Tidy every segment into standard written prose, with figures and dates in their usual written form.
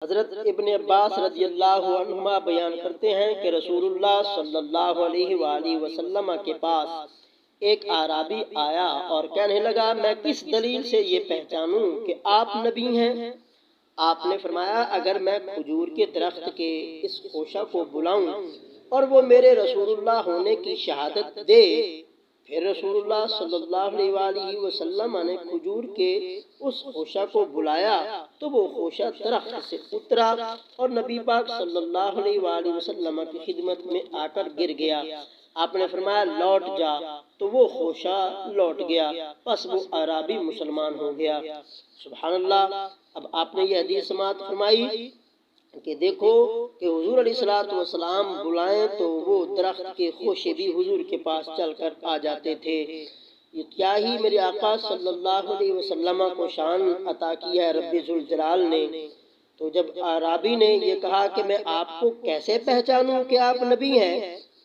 حضرت ابن عباس رضی اللہ عنہما بیان کرتے ہیں کہ رسول اللہ صلی اللہ علیہ وآلہ وسلم کے پاس ایک اعرابی آیا اور کہنے لگا میں کس دلیل سے یہ پہچانوں کہ آپ نبی ہیں؟ آپ نے فرمایا اگر میں کھجور کے درخت کے اس خوشہ کو بلاؤں اور وہ میرے رسول اللہ ہونے کی شہادت دے۔ پھر رسول اللہ صلی اللہ علیہ وآلہ وسلم نے کھجور کے اس خوشہ کو بلایا تو وہ خوشہ درخت سے اترا اور نبی پاک صلی اللہ علیہ وآلہ وسلم کی خدمت میں آ کر گر گیا۔ آپ نے فرمایا لوٹ جا، تو وہ خوشہ لوٹ گیا، پس وہ اعرابی مسلمان ہو گیا۔ سبحان اللہ۔ اب آپ نے یہ حدیث سماعت فرمائی کہ دیکھو کہ حضور علیہ السلام بلائیں تو وہ درخت کے خوشے بھی حضور کے پاس چل کر آ جاتے تھے۔ یہ کیا ہی میرے آقا صلی اللہ علیہ وسلم کو شان عطا کی ہے رب ذوالجلال نے۔ تو جب اعرابی نے یہ کہا کہ میں آپ کو کیسے پہچانوں کہ آپ نبی ہیں،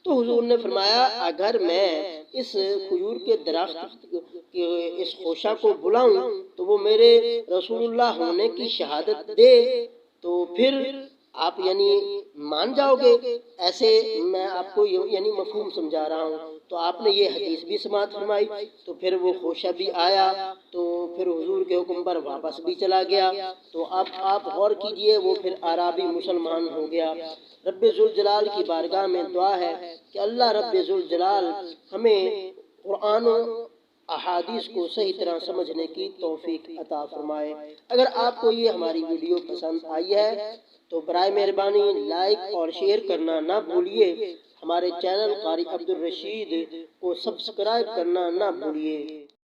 تو حضور نے فرمایا اگر میں اس کھجور کے درخت کے اس خوشہ کو بلاؤں تو وہ میرے رسول اللہ ہونے کی شہادت دے تو پھر آپ یعنی مان جاؤ گے۔ ایسے میں آپ کو یعنی مفہوم سمجھا رہا ہوں۔ تو آپ نے یہ حدیث بھی سماعت فرمائی، تو پھر وہ خوشہ بھی آیا تو پھر حضور کے حکم پر واپس بھی چلا گیا۔ تو اب آپ غور کیجئے وہ پھر اعرابی مسلمان ہو گیا۔ رب ذوالجلال کی بارگاہ میں دعا ہے کہ اللہ رب ذوالجلال ہمیں قرآن و احادیث کو صحیح طرح سمجھنے کی توفیق عطا فرمائے۔ اگر آپ کو یہ ہماری ویڈیو پسند آئی ہے تو برائے مہربانی لائک اور شیئر کرنا نہ بھولیے۔ ہمارے چینل قاری عبدالرشید کو سبسکرائب کرنا نہ بھولیے۔